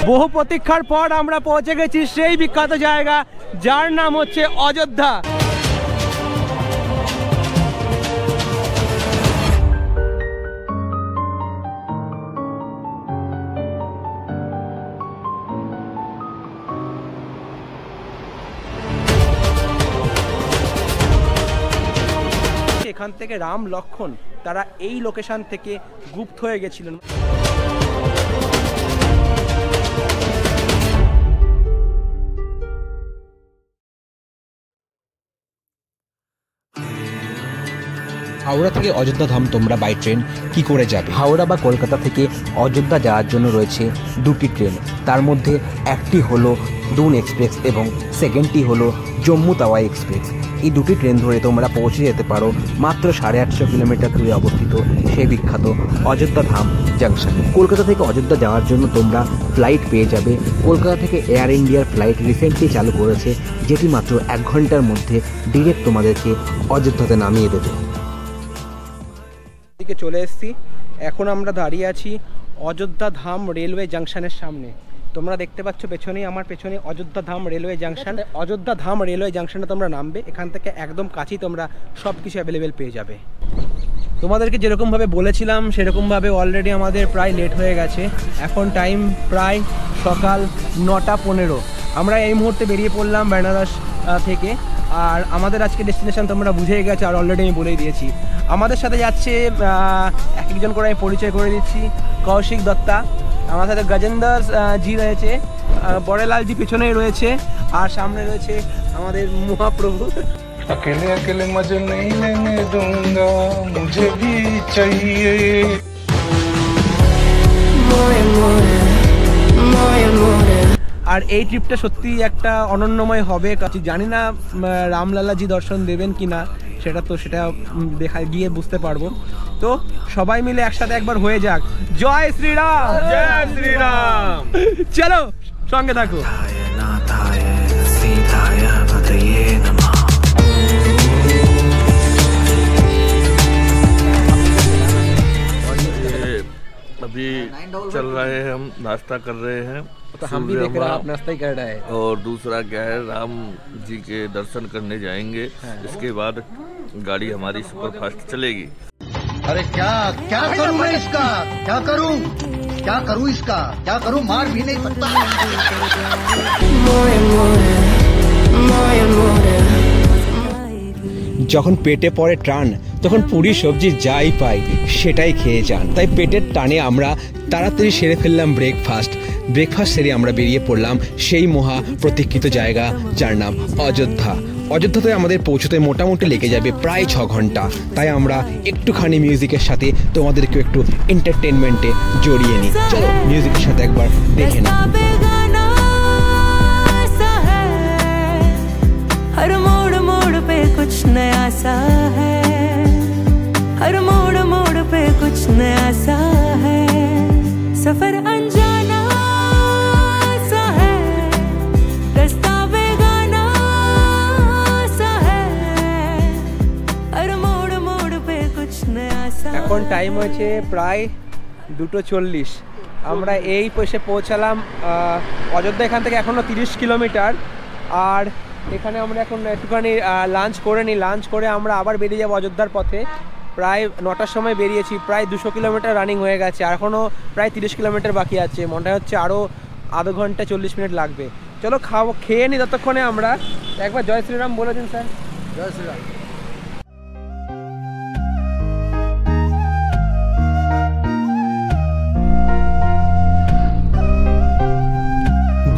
বহু প্রতীক্ষার পর আমরা পৌঁছে গেছি সেই বিখ্যাত জায়গা যার নাম হচ্ছে অযোধ্যা। এখান থেকে রাম লক্ষ্মণ তারা এই লোকেশন থেকে গুপ্ত হয়ে গেছিলেন। হাওড়া থেকে অযোধ্যা ধাম তোমরা বাই ট্রেন কি করে যাবে? হাওড়া বা কলকাতা থেকে অযোধ্যা যাওয়ার জন্য রয়েছে দুটি ট্রেন। তার মধ্যে একটি হলো দুন এক্সপ্রেস এবং সেকেন্ডটি হলো জম্মু তাওয়াই এক্সপ্রেস। এই দুটি ট্রেন ধরে তোমরা পৌঁছে যেতে পারো মাত্র 850 কিলোমিটার দূরে অবস্থিত সেই বিখ্যাত অযোধ্যা ধাম জাংশনে। কলকাতা থেকে অযোধ্যা যাওয়ার জন্য তোমরা ফ্লাইট পেয়ে যাবে। কলকাতা থেকে এয়ার ইন্ডিয়ার ফ্লাইট রিসেন্টলি চালু করেছে, যেটি মাত্র 1 ঘন্টার মধ্যে ডিরেক্ট তোমাদেরকে অযোধ্যাতে নামিয়ে দেবে। দিকে চলে এসেছি, এখন আমরা দাঁড়িয়ে আছি অযোধ্যা ধাম রেলওয়ে জাংশনের সামনে। তোমরা দেখতে পাচ্ছ পেছনেই, আমার পেছনে অযোধ্যা ধাম রেলওয়ে জাংশন। অযোধ্যা ধাম রেলওয়ে জাংশনে তোমরা নামবে, এখান থেকে একদম কাছেই তোমরা সব কিছু অ্যাভেলেবেল পেয়ে যাবে। তোমাদেরকে যেরকমভাবে বলেছিলাম সেরকমভাবে অলরেডি আমাদের প্রায় লেট হয়ে গেছে। এখন টাইম প্রায় সকাল 9:15। আমরা এই মুহূর্তে বেরিয়ে পড়লাম বেনারস থেকে। আর আমাদের আজকে ডেস্টিনেশন তোমরা বুঝেই গেছে, আর অলরেডি আমি বলেই দিয়েছি। আমাদের সাথে যাচ্ছে এক একজন করে আমি পরিচয় করে দিচ্ছি। কৌশিক দত্তা, আমার সাথে গজেন্দর জি রয়েছে, বড়লাল জি পিছনেই রয়েছে, আর সামনে রয়েছে আমাদের মহাপ্রভু। अकेले अकेले मजे नहीं लेने दूंगा, मुझे भी चाहिए। আর এই ট্রিপটা সত্যি একটা অনন্যময় হবে। জানি না রামলালাজি দর্শন দেবেন কি না, সেটা দেখা গিয়ে বুঝতে পারবো। তো সবাই মিলে একসাথে একবার হয়ে যাক, জয় শ্রীরাম, জয় শ্রীরাম। চলো সঙ্গে থাকো। अभी चल रहे हैं, हम नाश्ता कर रहे हैं। तो हम भी देख रहे हैं आप नाश्ता ही कर रहे हैं। और दूसरा क्या है, राम जी के दर्शन करने जाएंगे। इसके बाद गाड़ी हमारी सुपर फास्ट चलेगी। अरे क्या क्या करूं मैं इसका, क्या करूं इसका, क्या करूं, मार भी नहीं सकता। যখন পেটে পড়ে টান তখন পুরি সবজি যাই পাই সেটাই খেয়ে যান। তাই পেটের টানে আমরা তাড়াতাড়ি সেরে ফেললাম ব্রেকফাস্ট সেরে আমরা বেরিয়ে পড়লাম সেই মহা প্রতীক্ষিত জায়গা যার নাম অযোধ্যা। অযোধ্যাতে আমাদের পৌঁছতে মোটামুটি লেগে যাবে প্রায় 6 ঘন্টা। তাই আমরা একটুখানি মিউজিকের সাথে তোমাদেরকে একটু এন্টারটেনমেন্টে জড়িয়ে নিই। চলো মিউজিকের সাথে একবার দেখে নিই। हर मोड़ मोड़ पे कुछ नया सा है, हर मोड़ मोड़ पे कुछ नया सा है, सफर अनजाना सा है, रास्ता बेगाना सा है, हर मोड़ मोड़ पे कुछ नया सा। এখন টাইম হয়েছে প্রায় 2:40। আমরা এই পয়সে পৌঁছালাম অযোধ্যা। এখান থেকে এখনো 30 কিলোমিটার। আর এখানে আমরা এখন একটুখানি লাঞ্চ করে নিই। লাঞ্চ করে আমরা আবার বেরিয়ে যাবো অযোধ্যার পথে। প্রায় 9টার সময় বেরিয়েছি, প্রায় 200 কিলোমিটার রানিং হয়ে গেছে। আর এখনও প্রায় 30 কিলোমিটার বাকি আছে। মনে হচ্ছে আরও আধ ঘন্টা 40 মিনিট লাগবে। চলো খেয়ে নিই ততক্ষণে। আমরা একবার জয় শ্রীরাম বলে দিন স্যার। জয় শ্রীরাম।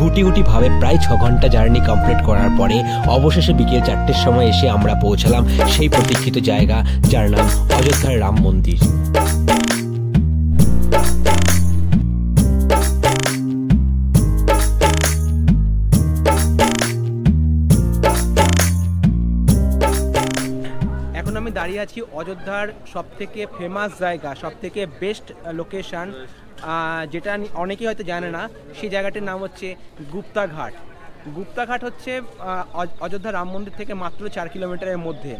গুটি গুটি ভাবে প্রায় 6 ঘন্টা জার্নি কমপ্লিট করার পরে অবশেষে বিকেল 4টের সময় এসে আমরা পৌঁছালাম সেই প্রতীক্ষিত জায়গা যার নাম অযোধ্যার রাম মন্দির। এখন আমি দাঁড়িয়ে আছি অযোধ্যার সবথেকে ফেমাস জায়গা, সবথেকে বেস্ট লোকেশন, যেটা অনেকেই হয়তো জানে না। সেই জায়গাটির নাম হচ্ছে গুপ্তা ঘাট। গুপ্তা ঘাট হচ্ছে অযোধ্যা রাম মন্দির থেকে মাত্র 4 কিলোমিটারের মধ্যে।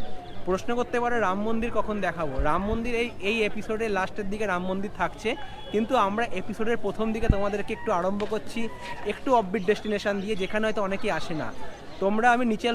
প্রশ্ন করতে পারে রাম মন্দির কখন দেখাবো। রাম মন্দির এই এপিসোডের লাস্টের দিকে রাম মন্দির থাকছে, কিন্তু আমরা এপিসোডের প্রথম দিকে তোমাদেরকে একটু আরম্ভ করছি একটু অফবিট ডেস্টিনেশন দিয়ে, যেখানে হয়তো অনেকেই আসে না। তোমরা আমি নিচে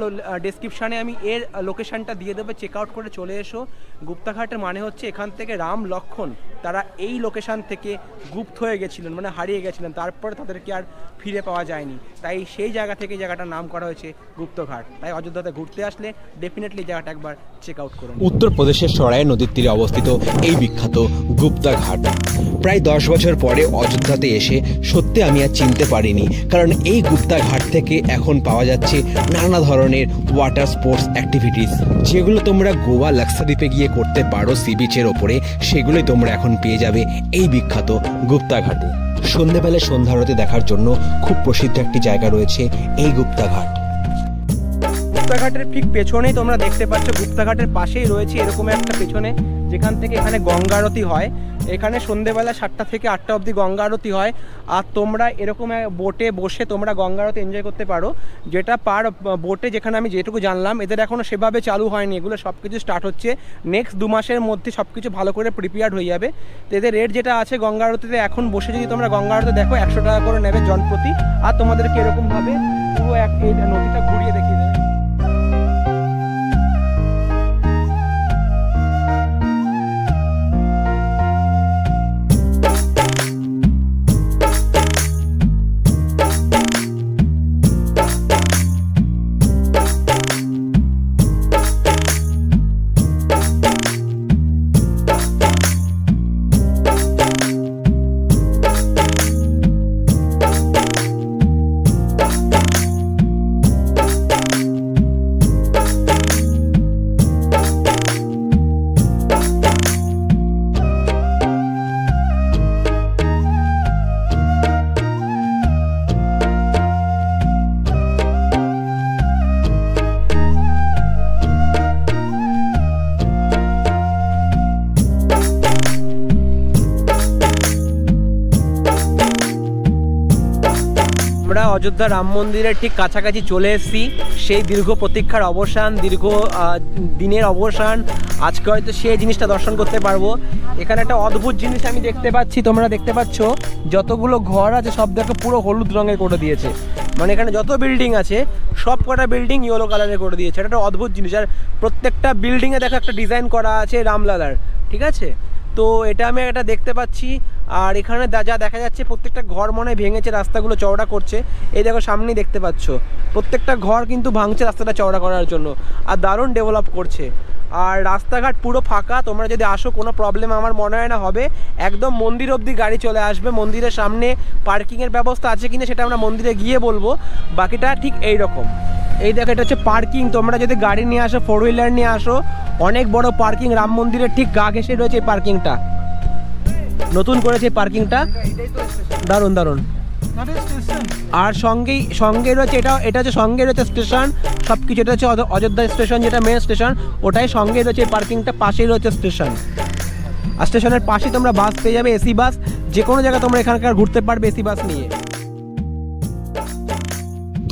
ডেসক্রিপশানে আমি এর লোকেশানটা দিয়ে দেবো, চেক আউট করে চলে এসো। গুপ্তাঘাটের মানে হচ্ছে এখান থেকে রাম লক্ষ্মণ তারা এই লোকেশান থেকে গুপ্ত হয়ে গেছিলেন, মানে হারিয়ে গেছিলেন, তারপরে তাদেরকে আর ফিরে পাওয়া যায়নি। তাই সেই জায়গা থেকে জায়গাটার নাম করা হয়েছে গুপ্তঘাট। তাই অযোধ্যাতে ঘুরতে আসলে ডেফিনেটলি জায়গাটা একবার চেক আউট করুন। উত্তরপ্রদেশের সরাই নদীর তীরে অবস্থিত এই বিখ্যাত গুপ্তাঘাট। প্রায় 10 বছর পরে অযোধ্যাতে এসে সত্যি আমি আর চিনতে পারিনি, কারণ এই গুপ্তাঘাট থেকে এখন পাওয়া যাচ্ছে নানা ধরনের ওয়াটার স্পোর্টস অ্যাক্টিভিটিস, যেগুলো তোমরা গোয়া লাক্ষাদ্বীপে গিয়ে করতে পারো সি বিচের ওপরে, সেগুলোই তোমরা এখন পেয়ে যাবে এই বিখ্যাত গুপ্তাঘাটে। সন্ধ্যেবেলায় সন্ধ্যা আরতি দেখার জন্য খুব প্রসিদ্ধ একটি জায়গা রয়েছে এই গুপ্তাঘাট। গুপ্তাঘাটের ঠিক পেছনেই তোমরা দেখতে পাচ্ছ, গুপ্তাঘাটের পাশেই রয়েছে এরকম একটা পেছনে, যেখান থেকে এখানে গঙ্গা আরতি হয়। এখানে সন্ধ্যেবেলা 7টা থেকে 8টা অবধি গঙ্গা আরতি হয়। আর তোমরা এরকম বোটে বসে তোমরা গঙ্গা আরতি এনজয় করতে পারো, যেটা পার বোটে, যেখানে আমি যেটুকু জানলাম এদের এখনও সেভাবে চালু হয়নি, এগুলো সব কিছু স্টার্ট হচ্ছে নেক্সট 2 মাসের মধ্যে, সব কিছু ভালো করে প্রিপেয়ার্ড হয়ে যাবে। তো এদের রেট যেটা আছে গঙ্গা আরতিতে, এখন বসে যদি তোমরা গঙ্গা আরতি দেখো 100 টাকা করে নেবে জনপ্রতি, আর তোমাদেরকে এরকমভাবে পুরো এই নদীটা ঘুরিয়ে দেখিয়ে দেবে। আমরা অযোধ্যা রাম মন্দিরের ঠিক কাছাকাছি চলে এসেছি। সেই দীর্ঘ প্রতীক্ষার অবসান, দীর্ঘ দিনের অবসান, আজকে হয়তো সেই জিনিসটা দর্শন করতে পারবো। এখানে একটা অদ্ভুত জিনিস আমি দেখতে পাচ্ছি, তোমরা দেখতে পাচ্ছ যতগুলো ঘর আছে সব দেখো পুরো হলুদ রঙের করে দিয়েছে, মানে এখানে যত বিল্ডিং আছে সব কটা বিল্ডিং ইয়েলো কালারের করে দিয়েছে। এটা একটা অদ্ভুত জিনিস। আর প্রত্যেকটা বিল্ডিংয়ে দেখো একটা ডিজাইন করা আছে রামলালার, ঠিক আছে? তো এটা আমি একটা দেখতে পাচ্ছি। আর এখানে যা দেখা যাচ্ছে প্রত্যেকটা ঘর মনে ভেঙেছে, রাস্তাগুলো চওড়া করছে। এই দেখো সামনেই দেখতে পাচ্ছ প্রত্যেকটা ঘর কিন্তু ভাঙছে রাস্তাটা চওড়া করার জন্য, আর দারুণ ডেভেলপ করছে। আর রাস্তাঘাট পুরো ফাঁকা, তোমরা যদি আসো কোনো প্রবলেম আমার মনে হয় না হবে। একদম মন্দির অবধি গাড়ি চলে আসবে। মন্দিরের সামনে পার্কিংয়ের ব্যবস্থা আছে কিনা সেটা আমরা মন্দিরে গিয়ে বলবো। বাকিটা ঠিক এই রকম। এই দেখো এটা হচ্ছে পার্কিং। তোমরা যদি গাড়ি নিয়ে আসো, 4 হুইলার নিয়ে আসো, অনেক বড় পার্কিং। রাম মন্দিরের ঠিক গা ঘেঁষে রয়েছে এই পার্কিংটা, নতুন করেছে এই পার্কিংটা, দারুণ দারুণ। আর সঙ্গে রয়েছে এটা হচ্ছে সঙ্গে রয়েছে স্টেশন, সব কিছু। এটা হচ্ছে অযোধ্যা স্টেশন, যেটা মেন স্টেশন, ওটাই সঙ্গে রয়েছে এই পার্কিংটা, পাশেই রয়েছে স্টেশন। আর স্টেশনের পাশে তোমরা বাস পেয়ে যাবে, এসি বাস। যে কোনো জায়গায় তোমরা এখানকার ঘুরতে পারবে এসি বাস নিয়ে।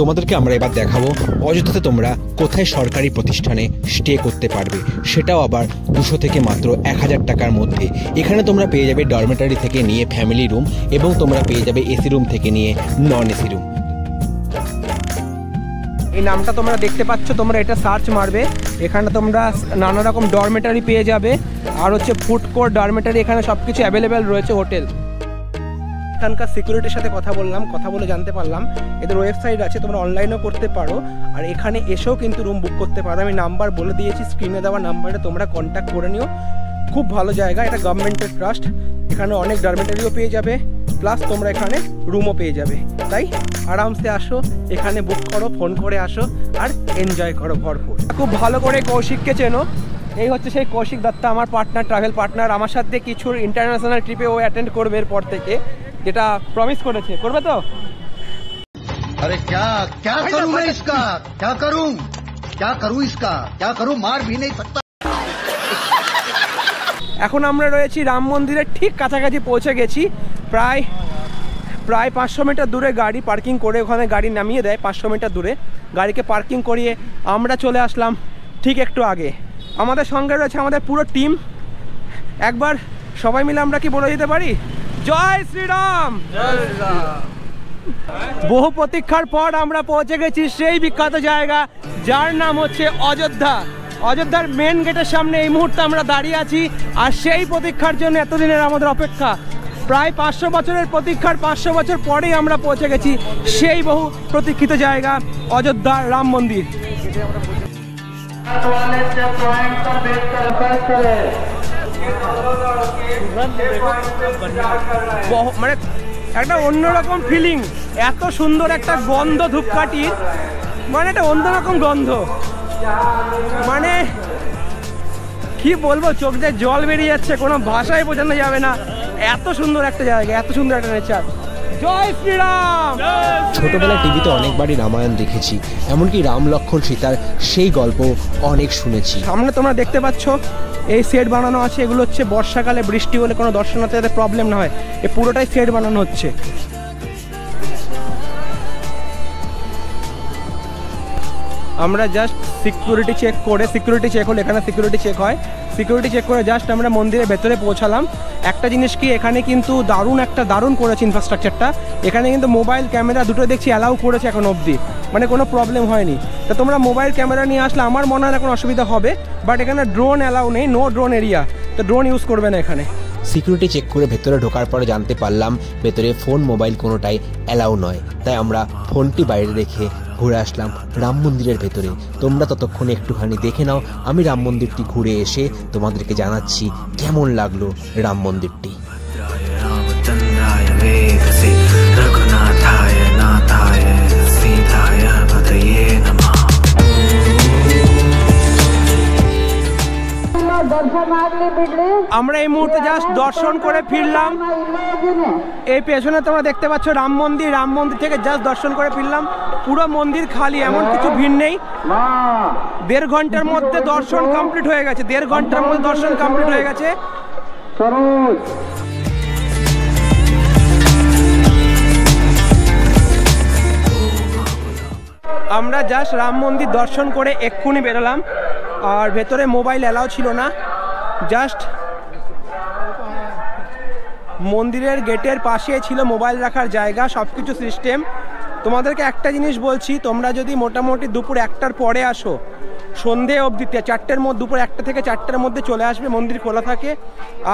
তোমাদেরকে আমরা এবার দেখাবো অযোধ্যাতে তোমরা কোথায় সরকারি প্রতিষ্ঠানে স্টে করতে পারবে, সেটাও আবার 200 থেকে মাত্র 1000 টাকার মধ্যে। এখানে তোমরা পেয়ে যাবে ডরমেটারি থেকে নিয়ে ফ্যামিলি রুম, এবং তোমরা পেয়ে যাবে এসি রুম থেকে নিয়ে নন এসি রুম। এই নামটা তোমরা দেখতে পাচ্ছ, তোমরা এটা সার্চ মারবে, এখানে তোমরা নানা রকম ডরমেটারি পেয়ে যাবে। আর হচ্ছে ফুড কোর্ট, ডরমেটারি, এখানে সব কিছু অ্যাভেলেবেল রয়েছে, হোটেল। এখানকার সিকিউরিটির সাথে কথা বলে জানতে পারলাম এদের ওয়েবসাইট আছে, তোমরা অনলাইনেও করতে পারো, আর এখানে এসেও কিন্তু রুম বুক করতে পারো। আমি নাম্বার বলে দিয়েছি, স্ক্রিনে দেওয়া নাম্বারে তোমরা কন্ট্যাক্ট করে নিও। খুব ভালো জায়গা, এটা গভর্নমেন্টের ট্রাস্ট। এখানে অনেক ডরমেটারিও পেয়ে যাবে, প্লাস তোমরা এখানে রুমও পেয়ে যাবে। তাই আরামসে আসো, এখানে বুক করো, ফোন করে আসো, আর এনজয় করো ভরপুর। খুব ভালো করে কৌশিককে চেনো, এই হচ্ছে সেই কৌশিক দত্তা, আমার পার্টনার, ট্রাভেল পার্টনার। আমার সাথে কিছু ইন্টারন্যাশনাল ট্রিপে ও অ্যাটেন্ড করবে এরপর থেকে, যেটা প্রমিস করেছে। করবে তো? अरे क्या क्या करूं मैं इसका, क्या करूं इसका, क्या करूं, मार भी नहीं सकता। এখন আমরা রয়েছি রাম মন্দিরের ঠিক কাছাকাছি পৌঁছে গেছি। প্রায় 500 মিটার দূরে গাড়ি পার্কিং করে, ওখানে গাড়ি নামিয়ে দেয় 500 মিটার দূরে। গাড়িকে পার্কিং করিয়ে আমরা চলে আসলাম ঠিক একটু আগে। আমাদের সঙ্গে রয়েছে আমাদের পুরো টিম। একবার সবাই মিলে আমরা কি বলে দিতে পারি, জয় শ্রীরাম। বহু প্রতীক্ষার পর আমরা পৌঁছে গেছি সেই বিখ্যাত জায়গা যার নাম হচ্ছে অযোধ্যা। অযোধ্যার মেন গেটের সামনে এই মুহূর্তে আমরা দাঁড়িয়ে আছি। আর সেই প্রতীক্ষার জন্য এতদিনের আমাদের অপেক্ষা, প্রায় 500 বছরের প্রতীক্ষার 500 বছর পরেই আমরা পৌঁছে গেছি সেই বহু প্রতীক্ষিত জায়গা অযোধ্যা রাম মন্দির। মানে একটা অন্যরকম ফিলিং, এত সুন্দর একটা গন্ধ ধূপকাঠির, মানে একটা অন্যরকম গন্ধ, মানে কি বলবো, চোখ দিয়ে জল বেরিয়ে যাচ্ছে, কোনো ভাষায় বোঝানো যাবে না। এত সুন্দর একটা জায়গা, এত সুন্দর একটা নেচার। জয় শ্রীরাম। ছোটবেলায় টিভিতে অনেকবারই রামায়ণ দেখেছি, এমনকি রাম লক্ষ্মণ সীতার সেই গল্প অনেক শুনেছি। সামনে তোমরা দেখতে পাচ্ছ এই সেট বানানো আছে, এগুলো হচ্ছে বর্ষাকালে বৃষ্টি হলে কোনো দর্শনার্থী যাতে প্রবলেম না হয়, এই পুরোটাই সেট বানানো হচ্ছে। আমরা জাস্ট সিকিউরিটি চেক করে, সিকিউরিটি চেক হলে এখানে সিকিউরিটি চেক হয়, সিকিউরিটি চেক করে জাস্ট আমরা মন্দিরের ভেতরে পৌঁছালাম। একটা জিনিস কি, এখানে কিন্তু দারুণ করেছে ইনফ্রাস্ট্রাকচারটা। এখানে কিন্তু মোবাইল ক্যামেরা দুটো দেখছি অ্যালাউ করেছে এখন অবধি, মানে কোনো প্রবলেম হয়নি। তা তোমরা মোবাইল ক্যামেরা নিয়ে আসলে আমার মনে হয় না কোনো অসুবিধা হবে, বাট এখানে ড্রোন অ্যালাউ নেই, নো ড্রোন এরিয়া, তো ড্রোন ইউজ করবে না এখানে। সিকিউরিটি চেক করে ভেতরে ঢোকার পরে জানতে পারলাম ভেতরে ফোন মোবাইল কোনোটাই অ্যালাউ নয়, তাই আমরা ফোনটি বাইরে রেখে ঘুরে আসলাম রাম মন্দিরের ভেতরে। তোমরা ততক্ষণে একটুখানি দেখে নাও, আমি রাম মন্দিরটি ঘুরে এসে তোমাদেরকে জানাচ্ছি কেমন লাগলো রাম মন্দিরটি। আমরা এই মুহূর্তে জাস্ট দর্শন করে ফিরলাম। এই পেছনে তোমরা দেখতে পাচ্ছ রাম মন্দির, রাম মন্দির থেকে জাস্ট দর্শন করে ফিরলাম। পুরো মন্দির খালি, এমন কিছু ভিড় নেই। 1.5 ঘন্টার মধ্যে দর্শন কমপ্লিট হয়ে গেছে, 1.5 ঘন্টার মধ্যে দর্শন কমপ্লিট হয়ে গেছে। আমরা জাস্ট রাম মন্দির দর্শন করে এক্ষুনি বেরোলাম, আর ভেতরে মোবাইল অ্যালাউ ছিল না। জাস্ট মন্দিরের গেটের পাশে ছিল মোবাইল রাখার জায়গা, সব কিছু সিস্টেম। তোমাদেরকে একটা জিনিস বলছি, তোমরা যদি মোটামুটি দুপুর 1টার পরে আসো, সন্ধে অবধি 4টের মধ্যে, দুপুর 1টা থেকে 4টের মধ্যে চলে আসবে, মন্দির খোলা থাকে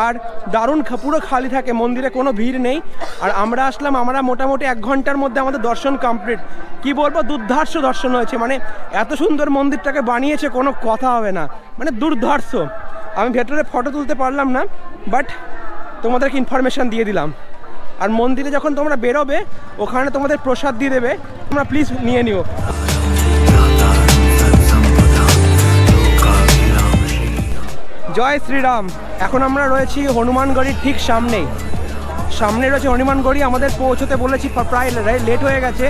আর দারুণ পুরো খালি থাকে, মন্দিরে কোনো ভিড় নেই। আর আমরা আসলাম, আমরা মোটামুটি 1 ঘন্টার মধ্যে আমাদের দর্শন কমপ্লিট। কি বলবো, দুর্ধর্ষ দর্শন হয়েছে, মানে এত সুন্দর মন্দিরটাকে বানিয়েছে, কোনো কথা হবে না, মানে দুর্ধর্ষ। আমি ভেতরে ফটো তুলতে পারলাম না, বাট তোমাদেরকে ইনফরমেশান দিয়ে দিলাম। আর মন্দিরে যখন তোমরা বেরোবে, ওখানে তোমাদের প্রসাদ দিয়ে দেবে, তোমরা প্লিজ নিয়ে নিও। জয় শ্রীরাম। এখন আমরা রয়েছি হনুমানগড়ির ঠিক সামনে রয়েছে হনুমানগড়ি। আমাদের পৌঁছতে বলেছি, প্রায় লেট হয়ে গেছে।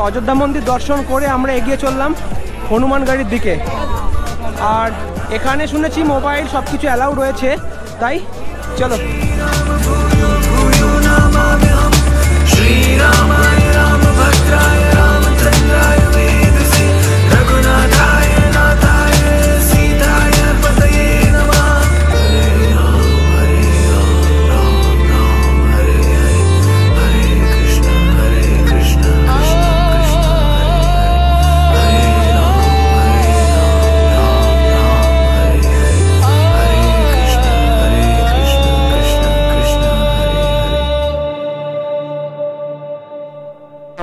অযোধ্যা মন্দির দর্শন করে আমরা এগিয়ে চললাম হনুমানগড়ির দিকে। আর এখানে শুনেছি মোবাইল সব কিছু অ্যালাউ রয়েছে, তাই চলো।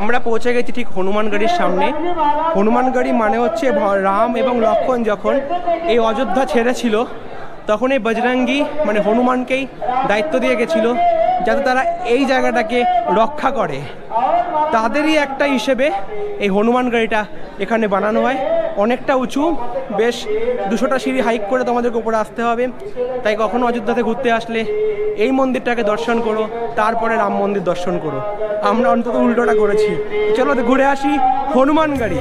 আমরা পৌঁছে গেছি ঠিক হনুমানগড়ির সামনে। হনুমানগড়ি মানে হচ্ছে রাম এবং লক্ষ্মণ যখন এই অযোধ্যা ছেড়েছিল, তখন এই বজরঙ্গী মানে হনুমানকেই দায়িত্ব দিয়ে গেছিল যাতে তারা এই জায়গাটাকে রক্ষা করে। তাদেরই একটা হিসেবে এই হনুমানগড়িটা এখানে বানানো হয়। অনেকটা উঁচু, বেশ 200টা সিঁড়ি হাইক করে তোমাদেরকে উপরে আসতে হবে। তাই কখনো অযোধ্যাতে ঘুরতে আসলে এই মন্দিরটাকে দর্শন করো, তারপরে রাম মন্দির দর্শন করো। আমরা অন্তত উল্টোটা করেছি। চলো ঘুরে আসি হনুমানগড়ি।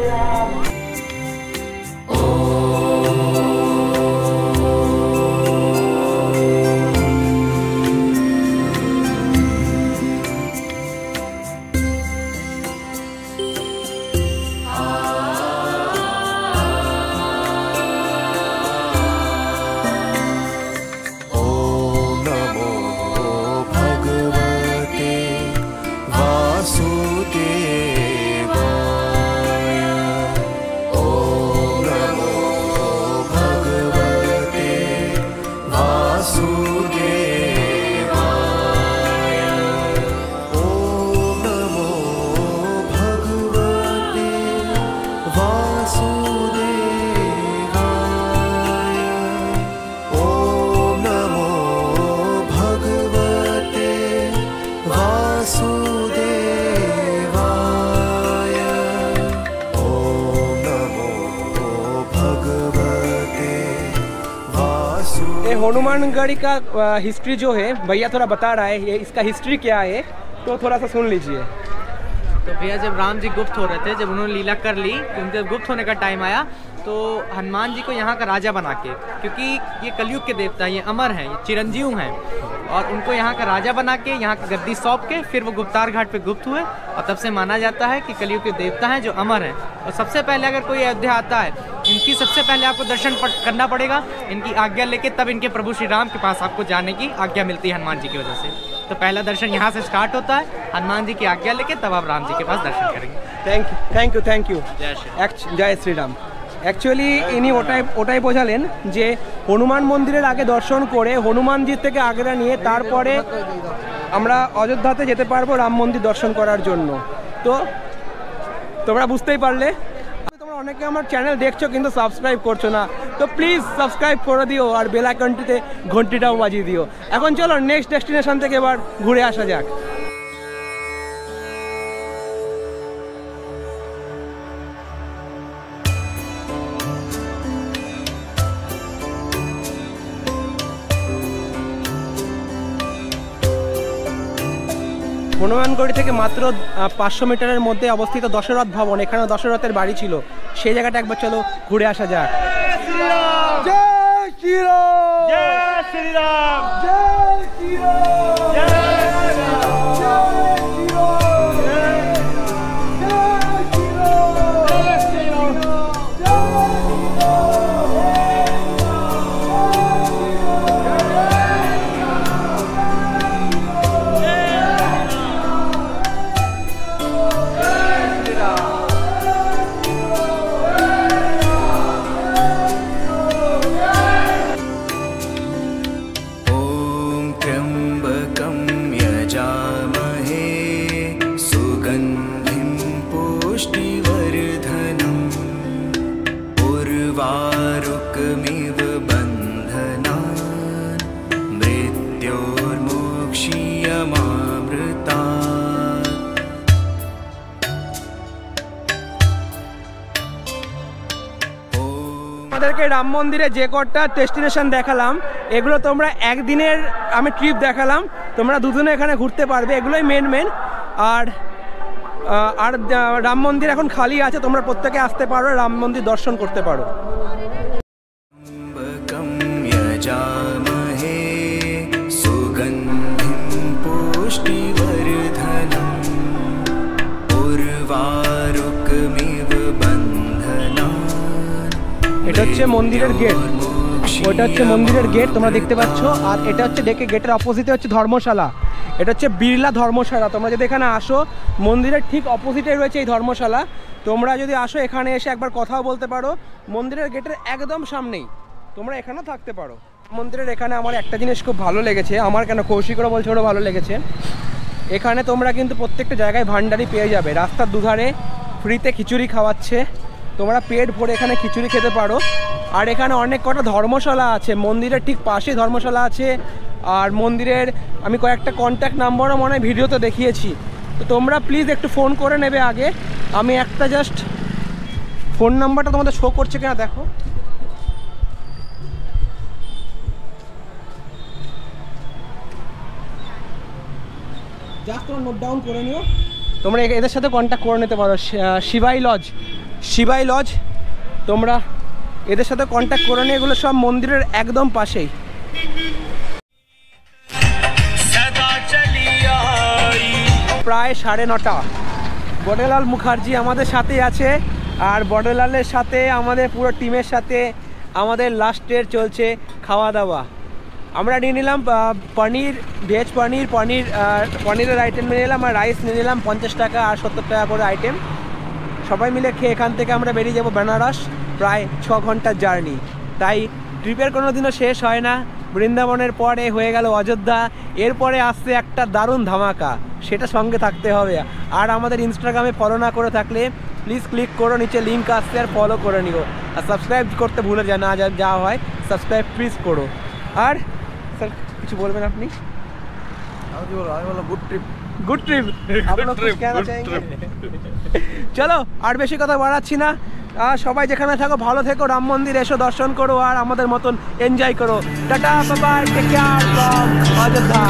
ये हनुमानगढ़ी का हिस्ट्री जो है भैया थोड़ा बता रहा है, ये इसका हिस्ट्री क्या है, तो थोड़ा सा सुन लीजिए। तो भैया जब राम जी गुप्त हो रहे थे, जब उन्होंने लीला कर ली, उनके गुप्त होने का टाइम आया, तो हनुमान जी को यहाँ का राजा बना के, क्योंकि ये कलयुग के देवता हैं, ये अमर हैं, ये चिरंजीव हैं, और उनको यहाँ का राजा बना के, यहाँ की गद्दी सौंप के फिर वो गुप्तार घाट पे गुप्त हुए, और तब से माना जाता है कि कलयुग के देवता हैं जो अमर हैं। और सबसे पहले अगर कोई अयोध्या आता है, इनकी सबसे पहले आपको दर्शन करना पड़ेगा, इनकी आज्ञा लेके तब इनके प्रभु श्री राम के पास आपको जाने की आज्ञा मिलती है हनुमान जी की वजह से। तो पहला दर्शन यहाँ से स्टार्ट होता है, हनुमान जी की आज्ञा लेके तब आप राम जी के पास दर्शन करेंगे। Thank you. जय श्री राम। অ্যাকচুয়ালি ইনি ওটাই বোঝালেন যে হনুমান মন্দিরের আগে দর্শন করে হনুমানজির থেকে আজ্ঞা নিয়ে তারপরে আমরা অযোধ্যাতে যেতে পারবো রাম মন্দির দর্শন করার জন্য। তো তোমরা বুঝতেই পারলে, তোমরা অনেকে আমার চ্যানেল দেখছো কিন্তু সাবস্ক্রাইব করছো না, তো প্লিজ সাবস্ক্রাইব করে দিও আর বেল আইকনটিতে ঘন্টিটাও বাজিয়ে দিও। এখন চলো নেক্সট ডেস্টিনেশন থেকে এবার ঘুরে আসা যাক। হনুমানগড়ি থেকে মাত্র 500 মিটারের মধ্যে অবস্থিত দশরথ ভবন, এখানে দশরথের বাড়ি ছিল, সেই জায়গাটা একবার চলো ঘুরে আসা যাক। তোমাদেরকে রাম মন্দিরে যে কটা ডেস্টিনেশন দেখালাম, এগুলো তোমরা একদিনের আমি ট্রিপ দেখালাম, তোমরা দুদিনে এখানে ঘুরতে পারবে, এগুলোই মেন। আর রাম মন্দির এখন খালি আছে, তোমরা প্রত্যেকে আসতে পারো, রাম মন্দির দর্শন করতে পারো। এটা হচ্ছে মন্দিরের গেট, ওইটা হচ্ছে মন্দিরের গেট তোমরা দেখতে পাচ্ছ, আর এটা হচ্ছে গেটের অপোজিটে হচ্ছে ধর্মশালা, এটা হচ্ছে বিড়লা ধর্মশালা। তোমরা যদি এখানে আসো, মন্দিরের ঠিক অপোজিটে রয়েছে এই ধর্মশালা, তোমরা যদি আসো এখানে এসে একবার কথাও বলতে পারো, মন্দিরের গেটের একদম সামনেই, তোমরা এখানেও থাকতে পারো। মন্দিরের এখানে আমার একটা জিনিস খুব ভালো লেগেছে, আমার কেন কৌশিকরা বলছে ওরও ভালো লেগেছে, এখানে তোমরা কিন্তু প্রত্যেকটা জায়গায় ভান্ডারি পেয়ে যাবে, রাস্তার দুধারে ফ্রিতে খিচুড়ি খাওয়াচ্ছে, তোমরা পেট ভরে এখানে খিচুড়ি খেতে পারো। আর এখানে অনেক কটা ধর্মশালা আছে, মন্দিরের ঠিক পাশেই ধর্মশালা আছে, আর মন্দিরের আমি কয়েকটা কন্ট্যাক্ট নাম্বারও মনে হয় ভিডিওতে দেখিয়েছি, তো তোমরা প্লিজ একটু ফোন করে নেবে আগে। আমি একটা জাস্ট ফোন নাম্বারটা তোমাদের শো করছে কিনা দেখো, জাস্ট তোমরা নোট ডাউন করে নিও, তোমরা এদের সাথে কন্ট্যাক্ট করে নিতে পারো। শিবাই লজ তোমরা এদের সাথে কন্ট্যাক্ট করে নিও, এগুলো সব মন্দিরের একদম পাশেই। প্রায় 9:30, বড়লাল মুখার্জি আমাদের সাথে আছে, আর বড়লালের সাথে আমাদের পুরো টিমের সাথে আমাদের লাস্টের চলছে খাওয়া দাওয়া। আমরা নিয়ে নিলাম পনির, ভেজ পনিরের আইটেম নিয়ে নিলাম, আর রাইস নিয়ে নিলাম 50 টাকা আর 70 টাকা করে আইটেম। সবাই মিলে খেয়ে এখান থেকে আমরা বেরিয়ে যাব বেনারস, প্রায় 6 ঘন্টার জার্নি। তাই ট্রিপের কোনো দিনও শেষ হয় না। বৃন্দাবনের পরে হয়ে গেল অযোধ্যা, এরপরে আসছে একটা দারুণ ধামাকা, সেটা সঙ্গে থাকতে হবে। আর আমাদের ইনস্টাগ্রামে ফলো না করে থাকলে প্লিজ ক্লিক করো, নিচে লিঙ্ক আসছে, আর ফলো করে নিও। আর সাবস্ক্রাইব করতে ভুলে না যা হয়, সাবস্ক্রাইব প্লিজ করো। আর স্যার কিছু বলবেন আপনি? Good trip. চলো আর বেশি কথা বাড়াচ্ছি না, আর সবাই যেখানে থাকো ভালো থেকো, রাম মন্দির এসো, দর্শন করো আর আমাদের মতন এনজয় করো। Tata, bye bye, take care from Ayodhya.